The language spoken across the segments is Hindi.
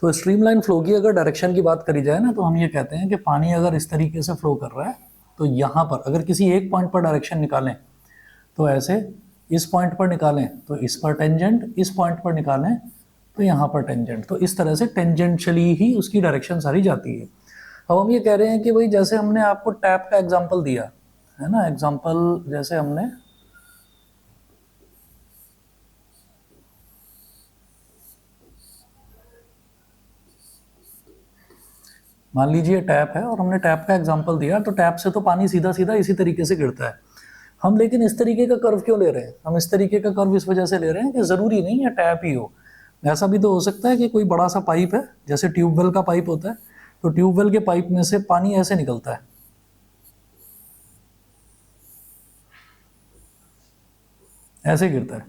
तो स्ट्रीमलाइन फ्लो की अगर डायरेक्शन की बात करी जाए ना, तो हम ये कहते हैं कि पानी अगर इस तरीके से फ्लो कर रहा है, तो यहाँ पर अगर किसी एक पॉइंट पर डायरेक्शन निकालें तो ऐसे, इस पॉइंट पर निकालें तो इस पर टेंजेंट, इस पॉइंट पर निकालें तो यहाँ पर टेंजेंट, तो इस तरह से टेंजेंशियली ही उसकी डायरेक्शन सारी जाती है। अब हम ये कह रहे हैं कि भाई जैसे हमने आपको टैप का एग्जांपल दिया है ना, एग्जांपल जैसे हमने मान लीजिए टैप है और हमने टैप का एग्जांपल दिया, तो टैप से तो पानी सीधा सीधा इसी तरीके से गिरता है। हम लेकिन इस तरीके का कर्व क्यों ले रहे हैं? हम इस तरीके का कर्व इस वजह से ले रहे हैं कि ज़रूरी नहीं है टैप ही हो, ऐसा भी तो हो सकता है कि कोई बड़ा सा पाइप है, जैसे ट्यूबवेल का पाइप होता है, तो ट्यूबवेल के पाइप में से पानी ऐसे निकलता है, ऐसे गिरता है,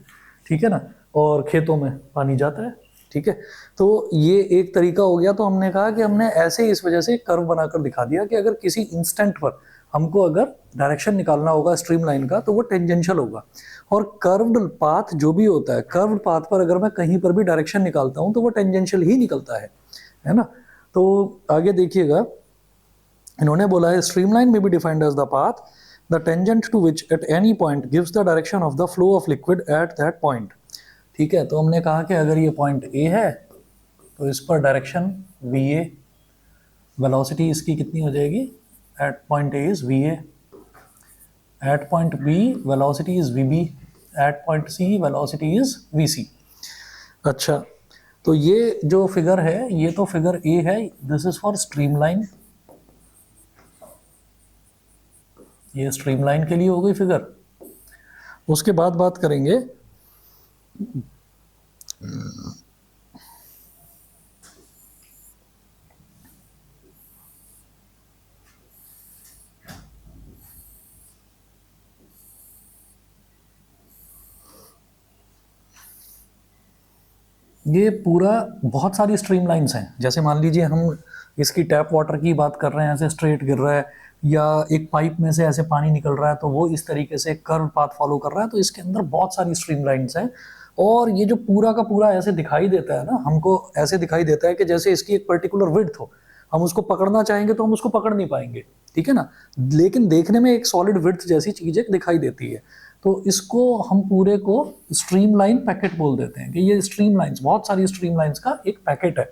ठीक है ना, और खेतों में पानी जाता है, ठीक है। तो ये एक तरीका हो गया। तो हमने कहा कि हमने ऐसे इस वजह से कर्व बनाकर दिखा दिया कि अगर किसी इंस्टेंट पर हमको अगर डायरेक्शन निकालना होगा स्ट्रीमलाइन का, तो वो टेंजेंशियल होगा। और कर्व्ड पाथ जो भी होता है, कर्व्ड पाथ पर अगर मैं कहीं पर भी डायरेक्शन निकालता हूं तो वो टेंजेंशियल ही निकलता है ना। तो आगे देखिएगा, इन्होंने बोला है स्ट्रीमलाइन में be defined as the path the tangent to which at any point gives the direction of the flow of liquid at that point. ठीक है, तो हमने कहा कि अगर ये पॉइंट ए है तो इस पर डायरेक्शन वी ए, वेलोसिटी इसकी कितनी हो जाएगी, at point A is V A, at point B velocity is V B, at point C velocity is V C. अच्छा, तो ये जो फिगर है ये तो फिगर ए है, दिस इज फॉर स्ट्रीमलाइन, ये स्ट्रीमलाइन के लिए हो गई फिगर। उसके बाद बात करेंगे ये पूरा बहुत सारी स्ट्रीम लाइन्स हैं। जैसे मान लीजिए हम इसकी टैप वाटर की बात कर रहे हैं, ऐसे स्ट्रेट गिर रहा है, या एक पाइप में से ऐसे पानी निकल रहा है तो वो इस तरीके से कर्व पाथ फॉलो कर रहा है, तो इसके अंदर बहुत सारी स्ट्रीम लाइन्स हैं। और ये जो पूरा का पूरा ऐसे दिखाई देता है ना, हमको ऐसे दिखाई देता है कि जैसे इसकी एक पर्टिकुलर विड्थ हो, हम उसको पकड़ना चाहेंगे तो हम उसको पकड़ नहीं पाएंगे, ठीक है ना, लेकिन देखने में एक सॉलिड विड्थ जैसी चीज़ एक दिखाई देती है। तो इसको हम पूरे को स्ट्रीमलाइन पैकेट बोल देते हैं कि ये स्ट्रीमलाइंस, बहुत सारी स्ट्रीमलाइंस का एक पैकेट है।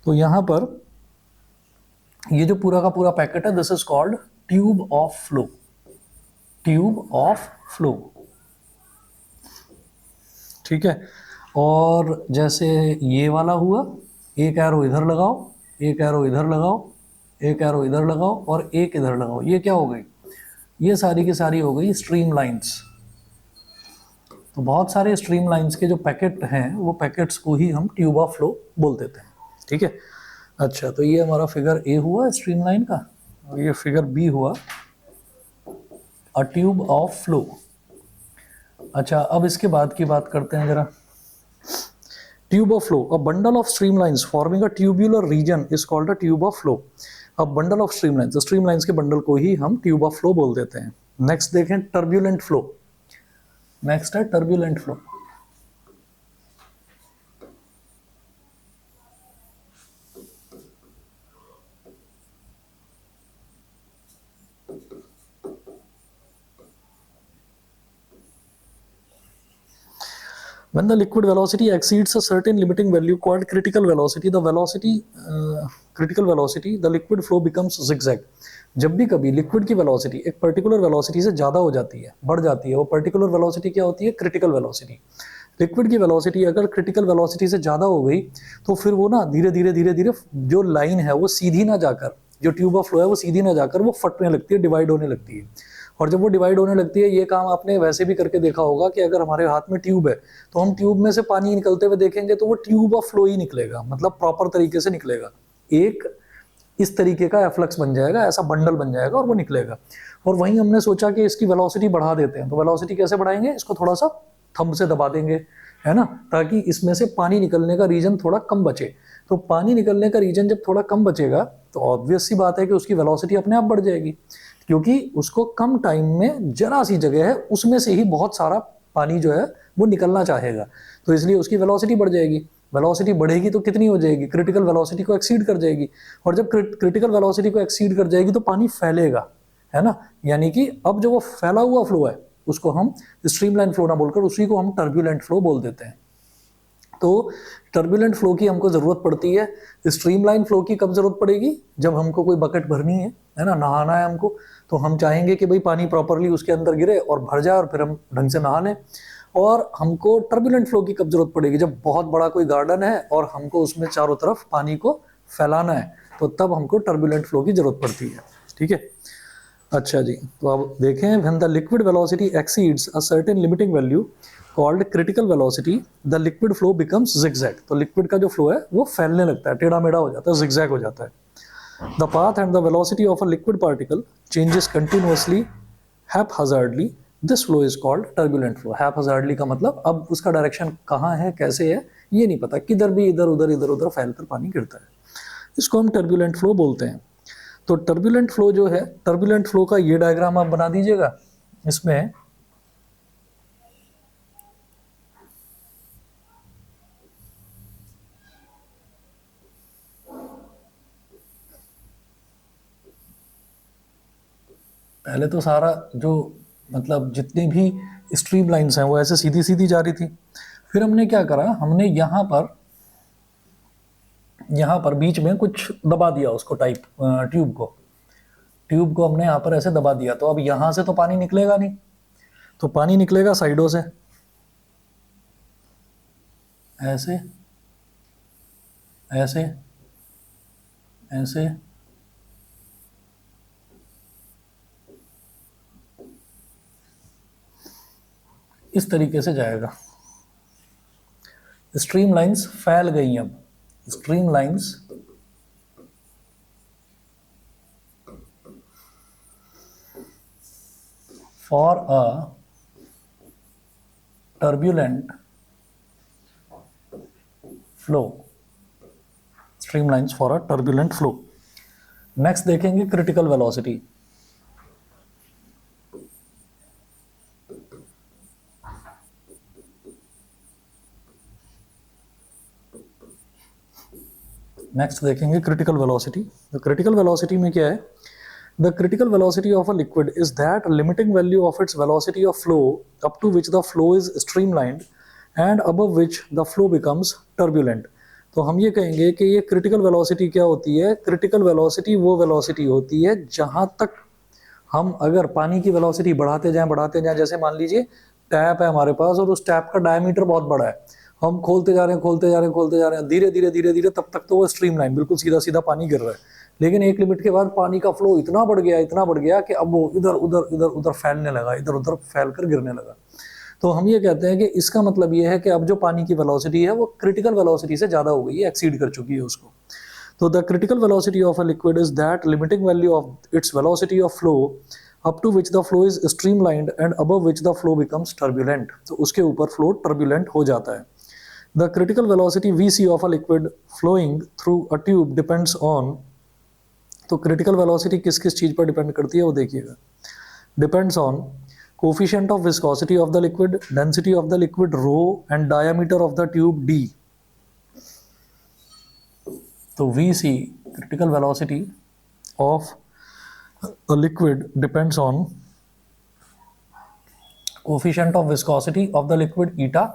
तो यहाँ पर ये जो पूरा का पूरा पैकेट है, this is called tube of flow, tube of flow, ठीक है। और जैसे ये वाला हुआ, एक एरो इधर लगाओ, एक एरो इधर लगाओ, एक एरो इधर लगाओ और एक इधर लगाओ, ये क्या हो गई, ये सारी की सारी हो गई स्ट्रीम लाइन्स। तो बहुत सारे स्ट्रीम लाइन्स के जो पैकेट हैं वो पैकेट्स को ही हम ट्यूब ऑफ फ्लो बोल देते हैं, ठीक है। अच्छा, तो ये हमारा फिगर ए हुआ स्ट्रीम लाइन का, और ये फिगर बी हुआ अ ट्यूब ऑफ फ्लो। अच्छा, अब इसके बाद की बात करते हैं जरा, tube of flow, a bundle of streamlines forming a tubular region is called a tube of flow. अब bundle of streamlines, streamlines के बंडल को ही हम ट्यूब ऑफ फ्लो बोल देते हैं। नेक्स्ट देखें टर्ब्यूलेंट फ्लो, नेक्स्ट है turbulent flow. When the liquid velocity exceeds a certain limiting value called critical velocity, critical velocity, the liquid flow becomes zigzag. जब भी कभी लिक्विड की वेलोसिटी एक पर्टिकुलर वेलोसिटी से ज़्यादा हो जाती है, बढ़ जाती है, वो पर्टिकुलर वेलोसिटी क्या होती है, क्रिटिकल वेलोसिटी। लिक्विड की वेलोसिटी अगर क्रिटिकल वेलोसिटी से ज़्यादा हो गई तो फिर वो ना धीरे धीरे धीरे धीरे जो लाइन है वो सीधी ना जाकर, जो ट्यूब ऑफ फ्लो है वो सीधी ना जाकर वो फटने लगती है, डिवाइड होने लगती है। और जब वो डिवाइड होने लगती है, ये काम आपने वैसे भी करके देखा होगा कि अगर हमारे हाथ में ट्यूब है तो हम ट्यूब में से पानी निकलते हुए देखेंगे तो वो ट्यूब ऑफ फ्लो ही निकलेगा, मतलब प्रॉपर तरीके से निकलेगा, एक इस तरीके का एफ्लक्स बन जाएगा, ऐसा बंडल बन जाएगा और वो निकलेगा। और वहीं हमने सोचा कि इसकी वेलोसिटी बढ़ा देते हैं, तो वेलोसिटी कैसे बढ़ाएंगे, इसको थोड़ा सा थंब से दबा देंगे, है ना, ताकि इसमें से पानी निकलने का रीजन थोड़ा कम बचे। तो पानी निकलने का रीजन जब थोड़ा कम बचेगा तो ऑब्वियस सी बात है कि उसकी वेलोसिटी अपने आप बढ़ जाएगी, क्योंकि उसको कम टाइम में जरा सी जगह है उसमें से ही बहुत सारा पानी जो है वो निकलना चाहेगा, तो इसलिए उसकी वेलोसिटी बढ़ जाएगी। वेलोसिटी बढ़ेगी तो कितनी हो जाएगी, क्रिटिकल वेलोसिटी को एक्सीड कर जाएगी, और जब क्रिटिकल वेलोसिटी को एक्सीड कर जाएगी तो पानी फैलेगा, है ना। यानी कि अब जो वो फैला हुआ फ्लो है उसको हम स्ट्रीमलाइन फ्लो ना बोलकर उसी को हम टर्बुलेंट फ्लो बोल देते हैं। तो टर्बुलेंट फ्लो की हमको जरूरत पड़ती है। स्ट्रीमलाइन फ्लो की कब जरूरत पड़ेगी, जब हमको कोई बकेट भरनी है ना, नहाना है हमको, तो हम चाहेंगे कि भाई पानी प्रॉपरली उसके अंदर गिरे और भर जाए और फिर हम ढंग से नहा लें। और हमको टर्बुलेंट फ्लो की कब जरूरत पड़ेगी, जब बहुत बड़ा कोई गार्डन है और हमको उसमें चारों तरफ पानी को फैलाना है, तो तब हमको टर्बुलेंट फ्लो की जरूरत पड़ती है। ठीक है, अच्छा जी, तो अब देखें, when the liquid velocity exceeds a certain limiting value called critical velocity the liquid flow becomes zigzag. तो लिक्विड का जो फ्लो है वो फैलने लगता है, टेढ़ा मेढ़ा हो जाता है, जिगजैग हो जाता है। The path and the velocity of a liquid particle changes continuously haphazardly, this flow is called turbulent flow. Haphazardly का मतलब अब उसका डायरेक्शन कहाँ है, कैसे है, ये नहीं पता, किधर भी इधर उधर फैलकर पानी गिरता है, इसको हम टर्बुलेंट फ्लो बोलते हैं। तो टर्बुलेंट फ्लो जो है, टर्बुलेंट फ्लो का ये डायग्राम आप बना दीजिएगा। इसमें पहले तो सारा जो मतलब जितनी भी स्ट्रीम लाइंस हैं वो ऐसे सीधी सीधी जा रही थी। फिर हमने क्या करा, हमने यहाँ पर बीच में कुछ दबा दिया उसको, ट्यूब को हमने यहाँ पर ऐसे दबा दिया। तो अब यहाँ से तो पानी निकलेगा नहीं, तो पानी निकलेगा साइडों से, ऐसे ऐसे ऐसे, इस तरीके से जाएगा। स्ट्रीम लाइंस फैल गई। अब streamlines for a turbulent flow, streamlines for a turbulent flow. Next देखेंगे क्रिटिकल वेलोसिटी। नेक्स्ट देखेंगे critical velocity. The critical velocity में क्या है, the critical velocity of a liquid is that limiting value of its velocity of flow up to which the flow is streamlined and above which the flow becomes turbulent. तो हम ये कहेंगे कि ये क्रिटिकल वेलोसिटी क्या होती है, क्रिटिकल वेलोसिटी वो वेलोसिटी होती है जहां तक हम अगर पानी की वेलोसिटी बढ़ाते जाएं, जैसे मान लीजिए टैप है हमारे पास और उस टैप का डायमीटर बहुत बड़ा है, हम खोलते जा रहे हैं धीरे धीरे, तब तक तो वो स्ट्रीमलाइन बिल्कुल सीधा सीधा पानी गिर रहा है। लेकिन एक लिमिट के बाद पानी का फ्लो इतना बढ़ गया कि अब वो इधर उधर फैलने लगा, इधर उधर फैलकर गिरने लगा। तो हम ये कहते हैं कि इसका मतलब ये है कि अब जो पानी की वेलोसिटी है वो क्रिटिकल वेलोसिटी से ज़्यादा हो गई है, एक्सीड कर चुकी है उसको। तो the critical velocity of a liquid is that limiting value of its velocity of flow up to which the flow is streamlined and above which the flow becomes turbulent. तो उसके ऊपर फ्लो टर्बुलेंट हो जाता है। The critical velocity Vc of a liquid flowing through a tube depends on, तो critical velocity किस किस चीज़ पर डिपेंड करती है वो देखिएगा। Depends on coefficient of viscosity of the liquid, density of the liquid rho and diameter of the tube d। तो Vc critical velocity of a liquid depends on coefficient of viscosity of the liquid eta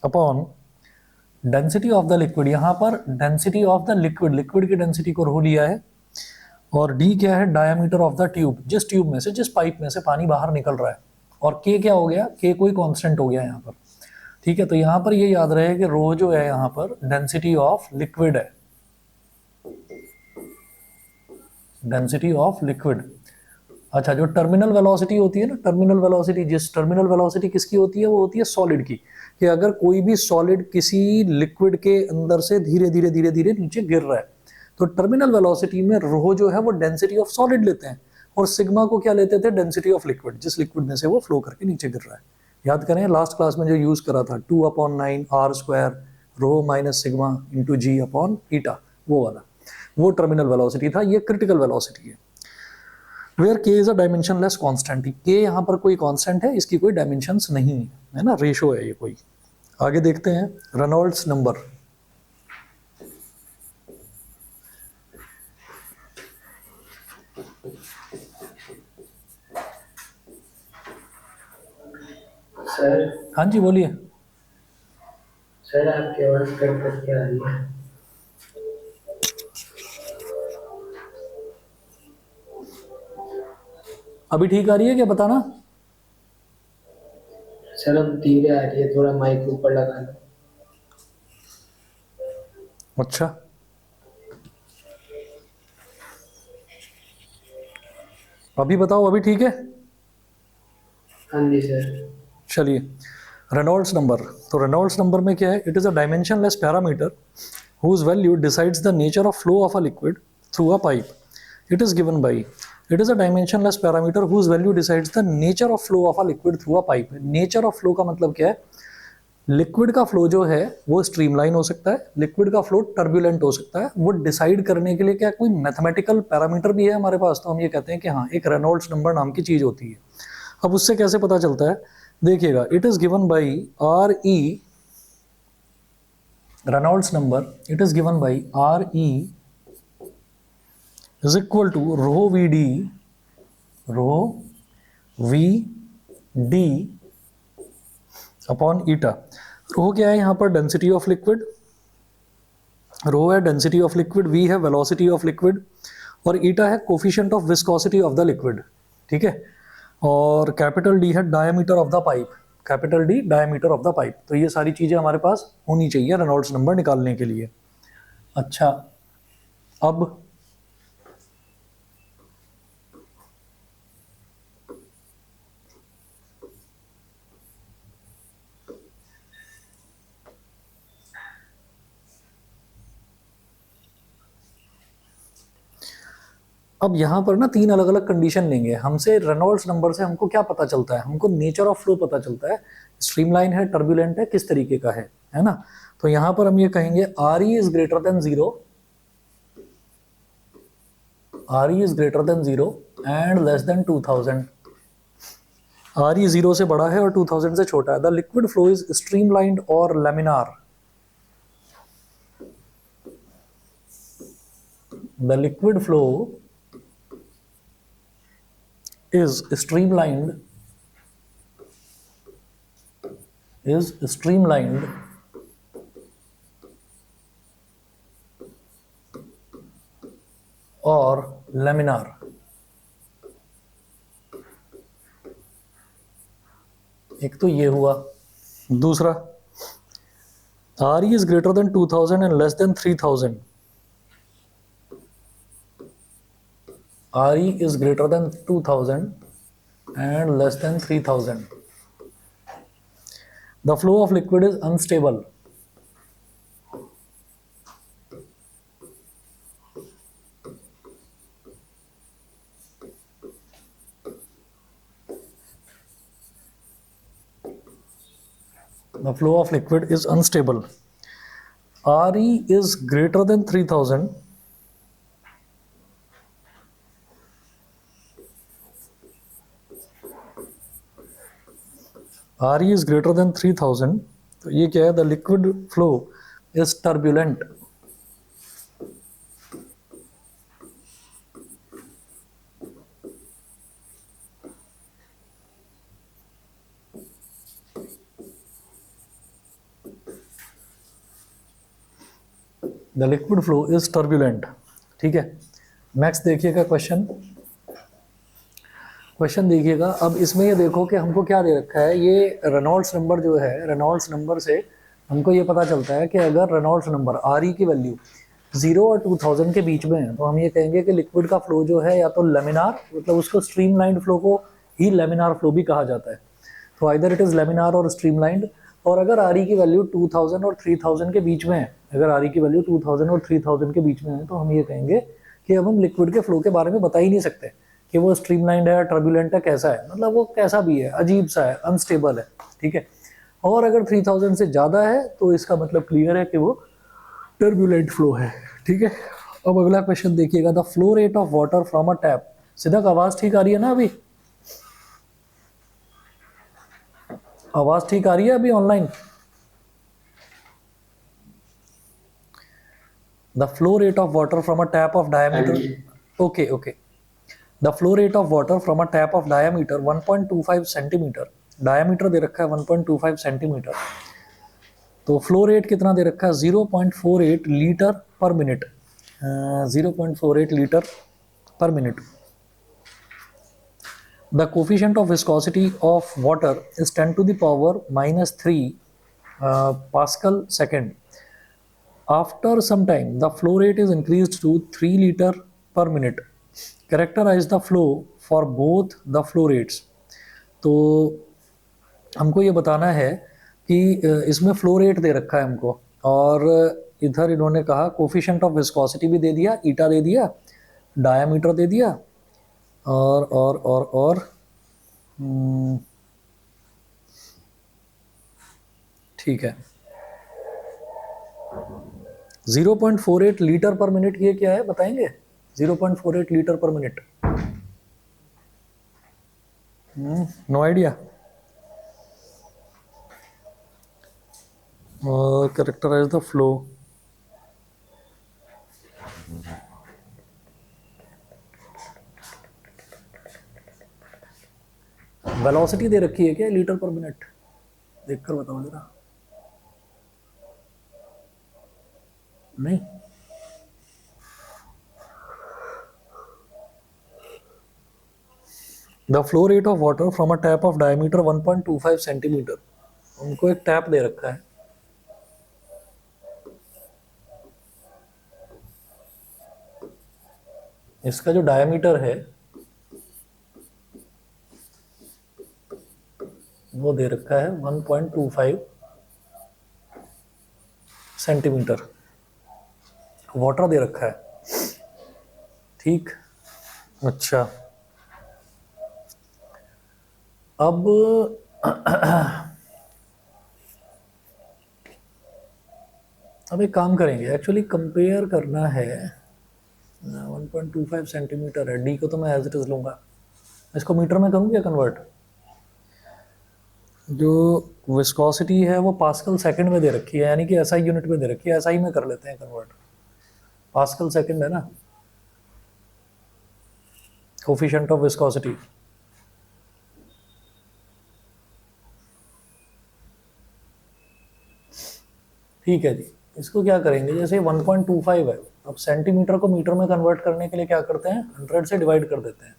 upon density of the liquid. यहाँ पर डेंसिटी ऑफ द लिक्विड की डेंसिटी को रो लिया है, और डी क्या है, डायमीटर ऑफ द ट्यूब, जिस ट्यूब में से, जिस पाइप में से पानी बाहर निकल रहा है, और के क्या हो गया, के कोई कांस्टेंट हो गया यहाँ पर। ठीक है, तो यहाँ पर ये याद रहे कि रो जो है यहाँ पर डेंसिटी ऑफ लिक्विड है, डेंसिटी ऑफ लिक्विड। अच्छा, जो टर्मिनल वेलोसिटी होती है ना, टर्मिनल वेलोसिटी किसकी होती है, वो होती है सॉलिड की। कि अगर कोई भी सॉलिड किसी लिक्विड के अंदर से धीरे धीरे नीचे गिर रहा है, तो टर्मिनल वेलोसिटी में रो जो है वो डेंसिटी ऑफ सॉलिड लेते हैं, और सिग्मा को क्या लेते थे, डेंसिटी ऑफ लिक्विड, जिस लिक्विड में से वो फ्लो करके नीचे गिर रहा है। याद करें लास्ट क्लास में जो यूज करा था 2/9 r² rho minus sigma into जी अपॉन ईटा, वो वाला, वो टर्मिनल वेलोसिटी था। ये क्रिटिकल वेलोसिटी है। वेयर के इज अ डायमेंशनलेस कांस्टेंट। के यहाँ पर कोई कांस्टेंट है, इसकी कोई डायमेंशंस नहीं है ना, रेशो है ये कोई। आगे देखते हैं रेनॉल्ड्स नंबर। सर हाँ जी बोलिए। सर आपकी आवाज कट कट के आ रही है। अभी ठीक आ रही है क्या, बताना। सर अब धीरे आ रही है, थोड़ा माइक ऊपर लगा लो। अच्छा, अभी बताओ, अभी ठीक है। हाँ जी सर। चलिए, रेनॉल्ड्स नंबर। तो रेनॉल्ड्स नंबर में क्या है, it is a dimensionless parameter whose value decides the nature of flow of a liquid through a pipe. It is given by, it is a dimensionless parameter whose value decides the nature of flow of a liquid through a pipe. Nature of flow का मतलब क्या है, लिक्विड का फ्लो जो है वो स्ट्रीमलाइन हो सकता है, लिक्विड का फ्लो टर्बुलेंट हो सकता है। वो डिसाइड करने के लिए क्या कोई मैथमेटिकल पैरामीटर भी है हमारे पास, तो हम ये कहते हैं कि हाँ एक रेनॉल्ड्स नंबर नाम की चीज होती है। अब उससे कैसे पता चलता है, देखिएगा, it is given by R E, Reynolds number it is given by R E is equal to rho V D, rho V D upon eta. Rho क्या है यहाँ पर, डेंसिटी ऑफ लिक्विड, रो है डेंसिटी ऑफ लिक्विड, वी है वेलोसिटी ऑफ लिक्विड, और ईटा है coefficient of viscosity of the liquid. ठीक है, और कैपिटल डी है diameter of the pipe, capital D diameter of the pipe. तो ये सारी चीजें हमारे पास होनी चाहिए रेनॉल्ड्स नंबर निकालने के लिए। अच्छा, अब अब यहाँ पर ना तीन अलग अलग कंडीशन लेंगे हमसे। रेनॉल्ड्स नंबर से हमको क्या पता चलता है, हमको नेचर ऑफ फ्लो पता चलता है, स्ट्रीमलाइन है, टर्बुलेंट है, किस तरीके का है ना। तो यहाँ पर हम ये कहेंगे R E is greater than zero, R E is greater than zero and less than 2000। R E जीरो से बड़ा है और 2000 से छोटा है। The liquid flow is streamlined और laminar, the liquid flow is streamlined, is streamlined और laminar। एक तो ये हुआ। दूसरा, are E is greater then 2000 and less then 3000, RE is greater than 2000 and less than 3000. The flow of liquid is unstable. The flow of liquid is unstable. RE is greater than 3000 RE is greater than 3000। तो ये क्या है, the liquid flow is turbulent. The liquid flow is turbulent. ठीक है, नेक्स्ट देखिएगा क्वेश्चन। क्वेश्चन देखिएगा, अब इसमें ये देखो कि हमको क्या दे रखा है, ये रेनॉल्ड्स नंबर जो है, रेनॉल्ड्स नंबर से हमको ये पता चलता है कि अगर रेनॉल्ड्स नंबर आर ई की वैल्यू 0 और 2000 के बीच में है तो हम ये कहेंगे कि लिक्विड का फ्लो जो है या तो लेमिनार, मतलब उसको स्ट्रीमलाइंड फ्लो को ही लेमिनार फ्लो भी कहा जाता है। तो आइदर इट इज़ लेमिनार और स्ट्रीमलाइंड। और अगर आर ई की वैल्यू 2000 और 3000 के बीच में है, अगर आर ई की वैल्यू 2000 और 3000 के बीच में है तो हम ये कहेंगे कि अब हम लिक्विड के फ्लो के बारे में बता ही नहीं सकते कि वो स्ट्रीमलाइंड है, टर्बुलेंट है, कैसा है, मतलब वो कैसा भी है, अजीब सा है, अनस्टेबल है। ठीक है, और अगर 3000 से ज़्यादा है तो इसका मतलब क्लियर है कि वो टर्बुलेंट फ्लो है। ठीक है, अब अगला क्वेश्चन देखिएगा, the flow rate of water from a tap. Siddharth आवाज़ ठीक आ रही है ना अभी, आवाज़ ठीक आ रही है अभी online. The flow rate of water from a tap of diameter, okay, the flow rate of water from a tap of diameter 1.25 centimeter diameter दे रखा है 1.25 सेंटीमीटर, तो फ्लो रेट कितना दे रखा है 0.48 litre per minute, 0.48 litre per minute. The coefficient of viscosity of water is 10 to the power minus 3 Pascal second. After some time, the flow rate is increased to 3 liter per minute. Characterize the flow for both the flow rates. तो हमको ये बताना है कि इसमें फ्लो रेट दे रखा है हमको, और इधर इन्होंने कहा कोफिशिएंट ऑफ विस्कोसिटी भी दे दिया, ईटा दे दिया, डायामीटर दे दिया, और ठीक है. 0.48 लीटर पर मिनट ये क्या है बताएंगे? 0.48 litre per minute, no idea. Characterise the flow. Velocity दे रखी है क्या लीटर पर मिनट? देखकर बताओ जरा. नहीं, the flow rate of water from a tap of diameter 1.25 centimetre. उनको एक टैप दे रखा है, इसका जो डायमीटर है वो दे रखा है 1.25 सेंटीमीटर. वाटर दे रखा है, ठीक. अच्छा, अब एक काम करेंगे. एक्चुअली कंपेयर करना है. 1.25 सेंटीमीटर है, डी को तो मैं एज इट इज लूंगा. इसको मीटर में करूँ क्या कन्वर्ट? जो विस्कोसिटी है वो पास्कल सेकंड में दे रखी है, यानी कि एसआई यूनिट में दे रखी है. एसआई में कर लेते हैं कन्वर्ट. पास्कल सेकंड है ना कोफिशिएंट ऑफ विस्कोसिटी. ठीक है जी. इसको क्या करेंगे, जैसे 1.25 है, अब सेंटीमीटर को मीटर में कन्वर्ट करने के लिए क्या करते हैं, 100 से डिवाइड कर देते हैं.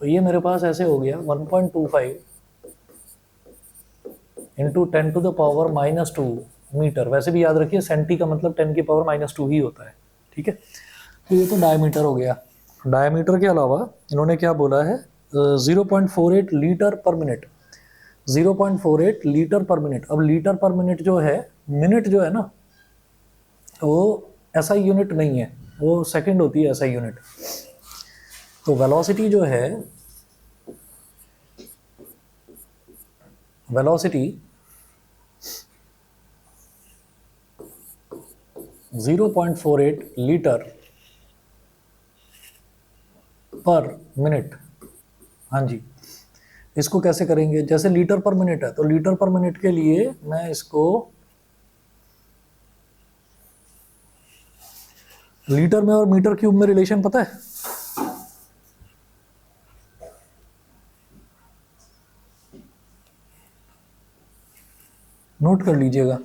तो ये मेरे पास ऐसे हो गया 1.25 into 10 to the power minus 2 metre. वैसे भी याद रखिए सेंटी का मतलब 10 की पावर माइनस 2 ही होता है. ठीक है, तो ये तो डायमीटर हो गया. डायमीटर के अलावा इन्होंने क्या बोला है, 0.48 litre per minute. 0.48 litre per minute. अब लीटर पर मिनट जो है, मिनट जो है ना वो एसआई यूनिट नहीं है, वो सेकंड होती है एसआई यूनिट. तो वेलोसिटी जो है, वेलोसिटी 0.48 लीटर पर मिनट. हाँ जी, इसको कैसे करेंगे, जैसे लीटर पर मिनट है तो लीटर पर मिनट के लिए मैं इसको लीटर में और मीटर क्यूब में रिलेशन पता है? नोट कर लीजिएगा.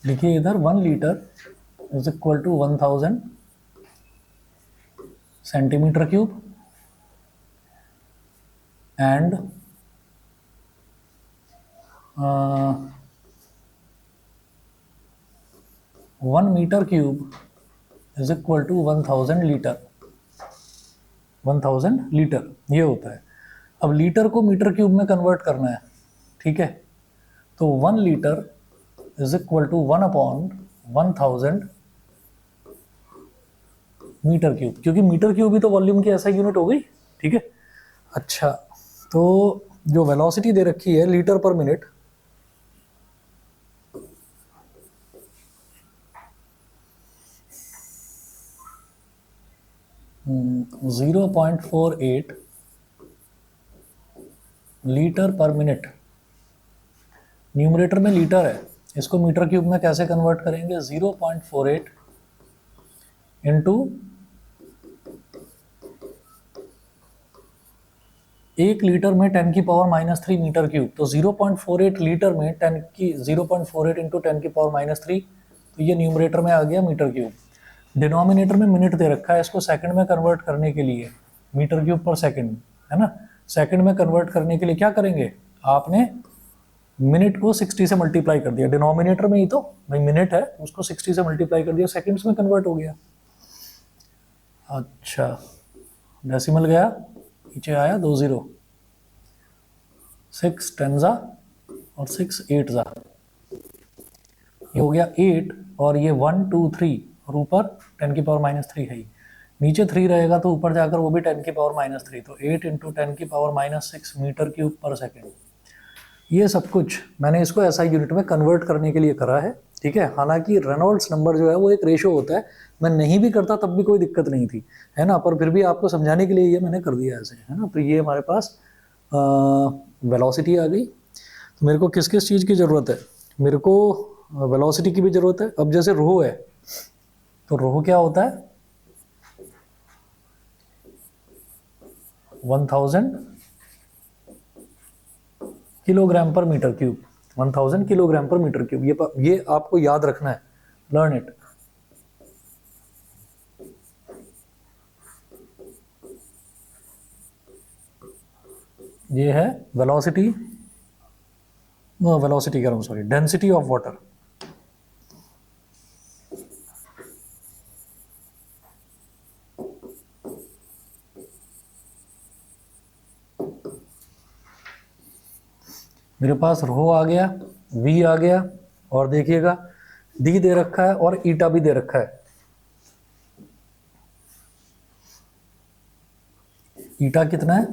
लिखिए इधर 1 litre is equal to 1000 centimetre cube and 1 metre cube is equal to 1000 litre. 1000 litre ये होता है. अब लीटर को मीटर क्यूब में कन्वर्ट करना है. ठीक है, तो 1 litre is equal to 1/1000 metre cube, क्योंकि मीटर क्यूब भी तो वॉल्यूम की ऐसा यूनिट हो गई. ठीक है. अच्छा, तो जो वेलोसिटी दे रखी है लीटर पर मिनट, हम्म, 0.48 लीटर पर मिनट. न्यूमरेटर में लीटर है इसको मीटर क्यूब में कैसे कन्वर्ट करेंगे? 0.48 इंटू 1 लीटर में 10 की पावर -3 मीटर क्यूब, तो 0.48 लीटर में 10 की 0.48 इंटू 10 की पावर -3, तो ये न्यूमरेटर में आ गया मीटर क्यूब। डिनोमिनेटर में मिनट दे रखा है, इसको सेकंड में कन्वर्ट करने के लिए मीटर क्यूब पर सेकंड, है ना। सेकंड में कन्वर्ट करने के लिए क्या करेंगे? आपने मिनट को 60 से मल्टीप्लाई कर दिया, डिनोमिनेटर में ही तो भाई मिनट है, उसको 60 से मल्टीप्लाई कर दिया, सेकंड्स में कन्वर्ट हो गया। अच्छा, डेसिमल गया, नीचे आया 2 0, 6 10 जा और 6 8 जा, ये हो गया 8, और ये 1 2 3, और ऊपर 10 की पावर -3 है ही, नीचे 3 रहेगा तो ऊपर जाकर वो भी 10 की पावर -3, तो 8 इंटू 10 की पावर -6 मीटर क्यूब पर सेकेंड। ये सब कुछ मैंने इसको ऐसा यूनिट में कन्वर्ट करने के लिए करा है, ठीक है। हालांकि रेनॉल्ड्स नंबर जो है वो एक रेशो होता है, मैं नहीं भी करता तब भी कोई दिक्कत नहीं थी, है ना, पर फिर भी आपको समझाने के लिए ये मैंने कर दिया ऐसे, है ना। तो ये हमारे पास वेलोसिटी आ गई। तो मेरे को किस किस चीज़ की ज़रूरत है? मेरे को वेलोसिटी की भी ज़रूरत है। अब जैसे रो है, तो रो क्या होता है? 1000 किलोग्राम पर मीटर क्यूब, 1000 किलोग्राम पर मीटर क्यूब। ये आपको याद रखना है, लर्न इट। ये है वेलोसिटी, वेलोसिटी कह रहा हूँ, सॉरी, डेंसिटी ऑफ वाटर। मेरे पास रो आ गया, वी आ गया, और देखिएगा डी दे रखा है और ईटा भी दे रखा है। ईटा कितना है?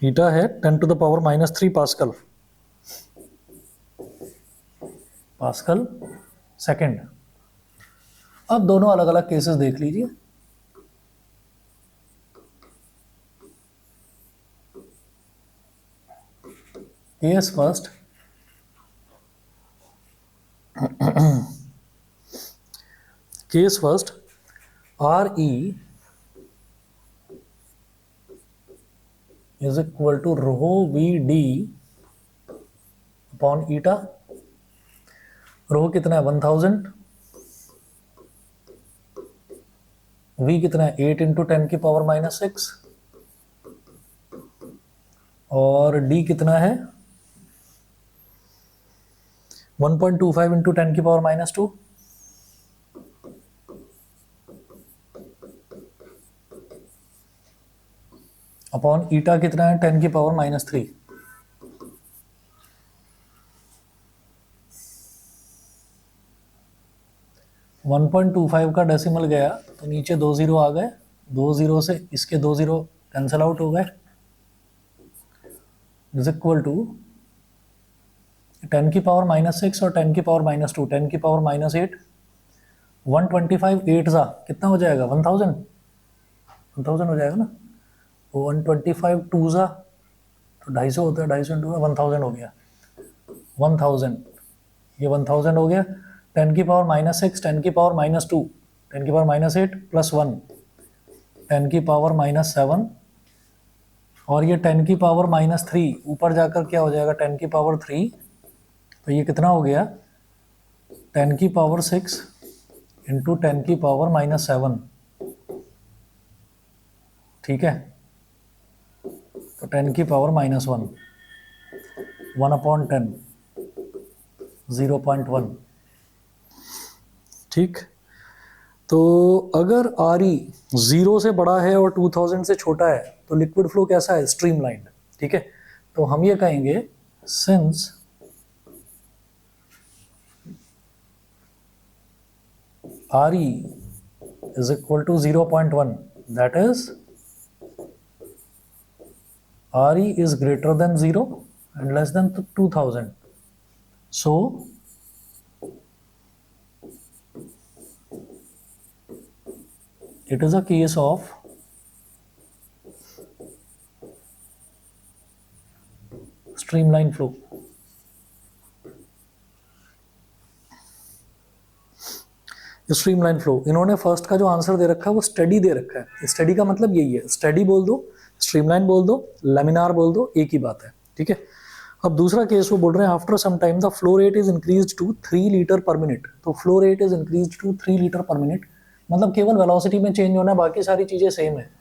ईटा है 10 to the power -3 pascal, pascal second. अब दोनों अलग अलग केसेस देख लीजिए। Case first, case first, RE is equal to rho VD upon eta. Rho कितना है? 1000, V कितना है? 8 इंटू 10 की पावर -6, और D कितना है? 1.25 इंटू 10 की पावर -2, अपॉन ईटा कितना है? 10 की पावर -3। वन 1.25 का डेसिमल गया तो नीचे 2 0 आ गए, 2 0 से इसके 2 0 कैंसिल आउट हो गए, इज इक्वल टू 10 की पावर -6 और 10 की पावर -2, 10 की पावर -8, 125 8 जा कितना हो जाएगा? 1000, 1000 हो जाएगा ना। 125 2 जा तो 250 होता है, 250 इंटू 1000 हो गया, 1000, ये 1000 हो गया। 10 की पावर -6, 10 की पावर -2, 10 की पावर -8 प्लस 1, 10 की पावर -7, और ये 10 की पावर -3 ऊपर जाकर क्या हो जाएगा? 10 की पावर 3, तो ये कितना हो गया? 10 की पावर 6 इंटू 10 की पावर -7, ठीक है। तो 10 की पावर -1, 1/10, 0.1, ठीक। तो अगर RE 0 से बड़ा है और 2000 से छोटा है तो लिक्विड फ्लो कैसा है? स्ट्रीमलाइंड, ठीक है। तो हम ये कहेंगे since RE is equal to 0.1, that is RE is greater than 0 and less than 2000. So it is a case of streamline flow. Streamline flow, इन्होंने फर्स्ट का जो आंसर दे रखा है वो स्टडी दे रखा है। स्टडी का मतलब यही है, स्टडी बोल दो, स्ट्रीमलाइन बोल दो, लेमिनार बोल दो, एक ही बात है, ठीक है। अब दूसरा केस वो बोल रहे हैं after some time the flow rate is increase to 3 litre per minute. तो flow rate is increase to 3 litre per minute, मतलब केवल वेलोसिटी में चेंज होना है, बाकी सारी चीजें सेम है।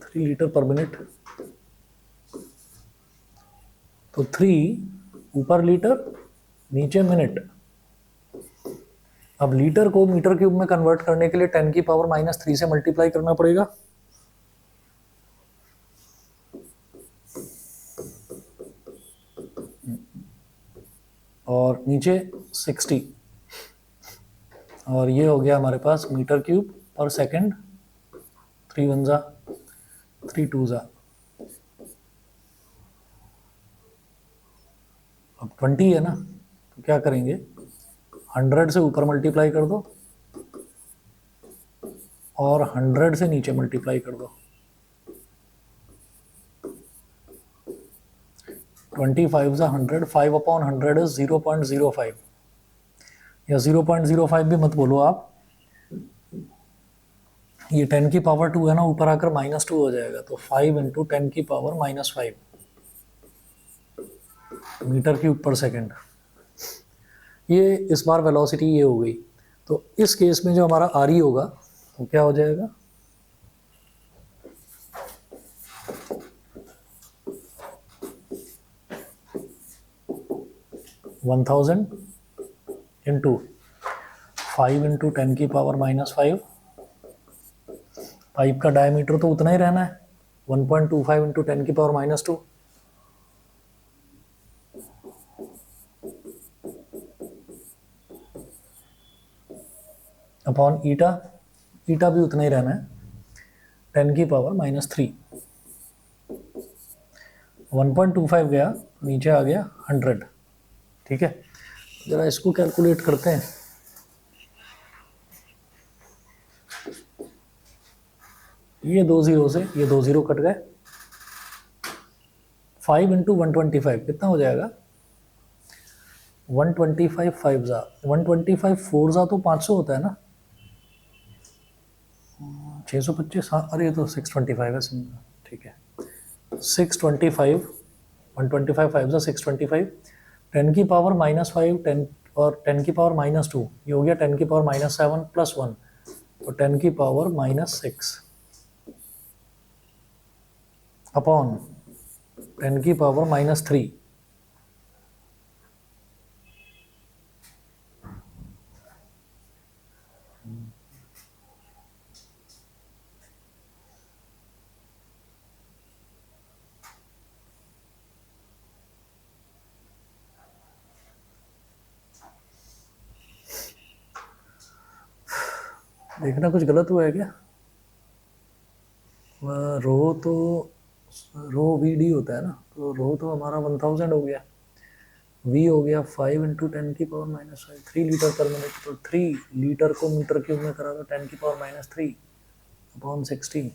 थ्री लीटर पर मिनट, तो 3 ऊपर लीटर नीचे मिनट। अब लीटर को मीटर क्यूब में कन्वर्ट करने के लिए 10 की पावर -3 से मल्टीप्लाई करना पड़ेगा। और नीचे 60, और ये हो गया हमारे पास मीटर क्यूब पर सेकंड। 3 1 जा 3 2 जा, अब 20 है ना, तो क्या करेंगे, 100 से ऊपर मल्टीप्लाई कर दो और 100 से नीचे मल्टीप्लाई कर दो। 25 जा 100, 5/100 इज 0.05, या 0.05 भी मत बोलो आप, ये 10 की पावर 2 है ना, ऊपर आकर -2 हो जाएगा, तो 5 × 10 की पावर -5 मीटर क्यूब पर सेकंड। ये इस बार वेलोसिटी ये हो गई। तो इस केस में जो हमारा आर ई होगा वो क्या हो जाएगा, 1000 इंटू 5 × 10 की पावर -5। पाइप का डायमीटर तो उतना ही रहना है, 1.25 × 10 की पावर -2, अपॉन ईटा। ईटा भी उतना ही रहना है, 10 की पावर -3। 1.25 गया, नीचे आ गया 100, ठीक है। जरा इसको कैलकुलेट करते हैं। ये 2 0 से ये 2 0 कट गए। 5 × 125 कितना हो जाएगा, 125 5 जा 125 4 जा तो 500 होता है ना, 625। हाँ, अरे ये तो 625 है, ठीक है। 625, 125 5 जा 625, 10 की पावर -5, 10 और 10 की पावर -2, ये हो गया 10 की पावर -7 + 1, तो 10 की पावर -6 अपॉन 10 की पावर -3। देखना कुछ गलत हुआ है क्या, रो तो रो वी डी होता है ना, तो रो तो हमारा 1000 हो गया, वी हो गया 5 × 10 की पावर -5, 3 लीटर पर मिनट। तो 3 लीटर को मीटर क्यूब में करा तो 10 की पावर -3 अपॉन 60।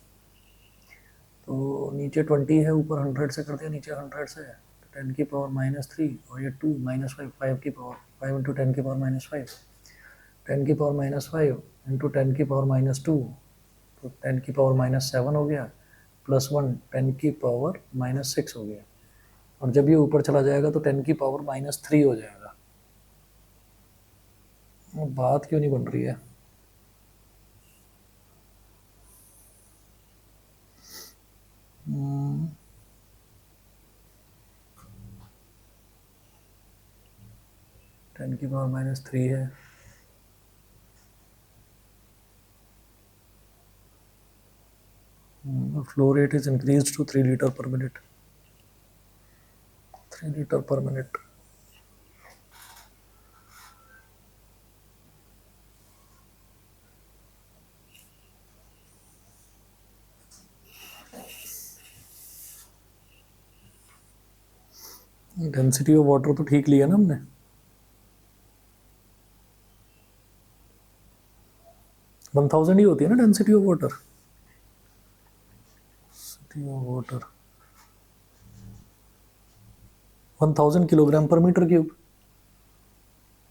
तो नीचे 20 है, ऊपर 100 से कर दिया, नीचे 100 से, तो 10 की पावर -3 और ये 2 -5, 5 की पावर 5 × 10 की पावर -5, 10 की पावर -5 × 10 की पावर -2, तो 10 की पावर -7 हो गया, +1 10 की पावर -6 हो गया। और जब ये ऊपर चला जाएगा तो 10 की पावर -3 हो जाएगा। बात क्यों नहीं बन रही है, टेन की पावर -3 है, flow rate is increase to 3 litre per minute, 3 litre per minute. Density of water तो ठीक लिया ना हमने। वन 1000 ही होती है ना density of water. Density of water 1000 kilogram पर मीटर क्यूब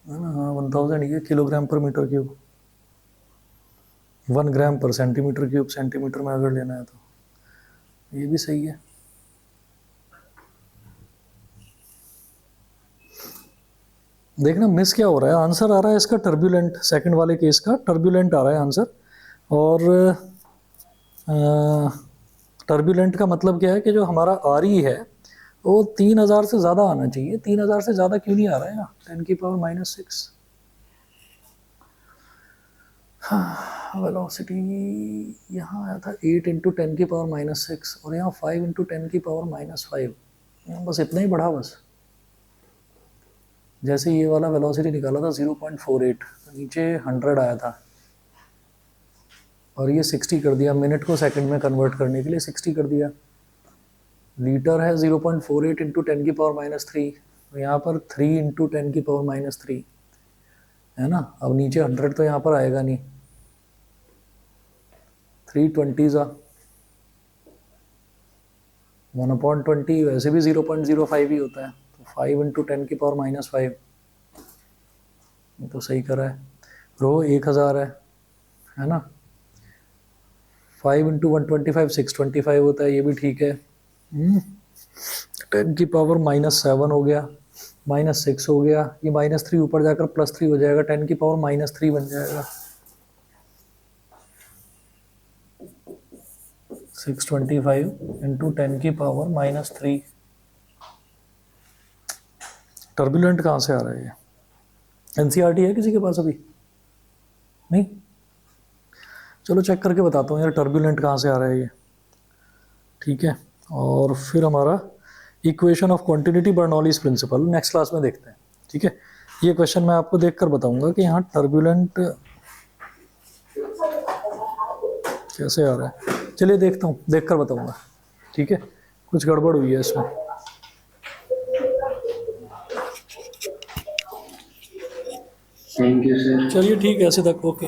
है ना। हाँ 1000 ही है, किलोग्राम पर मीटर क्यूब। 1 ग्राम पर सेंटीमीटर क्यूब, सेंटीमीटर में अगर लेना है तो ये भी सही है। देखना मिस क्या हो रहा है, आंसर आ रहा है इसका टर्बुलेंट, सेकंड वाले केस का टर्बुलेंट आ रहा है आंसर। और टर्बुलेंट का मतलब क्या है कि जो हमारा आर ई है वो 3000 से ज़्यादा आना चाहिए। 3000 से ज़्यादा क्यों नहीं आ रहा है यहाँ, 10⁻⁻⁶। हाँ वेलोसिटी यहाँ आया था 8 × 10⁻⁻⁶ और यहाँ 5 × 10⁻⁻5। बस इतना ही बढ़ा बस। जैसे ये वाला वेलोसिटी निकाला था 0.48, नीचे 100 आया था और ये 60 कर दिया, मिनट को सेकंड में कन्वर्ट करने के लिए 60 कर दिया। लीटर है 0.48 × 10⁻⁻3, तो यहाँ पर 3 × 10⁻⁻3 है ना। अब नीचे 100 तो यहाँ पर आएगा नहीं, 320 1/20 वैसे भी 0.05 ही होता है, तो 5 × 10⁻⁻5 ये तो सही करा है। रो 1000 है ना। 5 × 125 625 होता है, ये भी ठीक है। 10⁻⁻7 हो गया, -6 हो गया, ये -3 ऊपर जाकर +3 हो जाएगा, 10⁻⁻3 बन जाएगा। 625 × 10⁻⁻3। टर्बुलेंट कहाँ से आ रहा है ये? एनसीईआरटी है किसी के पास अभी? नहीं, चलो चेक करके बताता हूँ यार टर्बुलेंट कहाँ से आ रहा है ये। ठीक है, और फिर हमारा equation of continuity Bernoulli's principle next class में देखते हैं। ठीक है, ये क्वेश्चन मैं आपको देखकर बताऊंगा कि यहाँ टर्बुलेंट कैसे आ रहा है। चलिए देखता हूँ, देखकर बताऊंगा। ठीक है, कुछ गड़बड़ हुई है इसमें। Thank you sir. चलिए ठीक है, ऐसे तक ओके।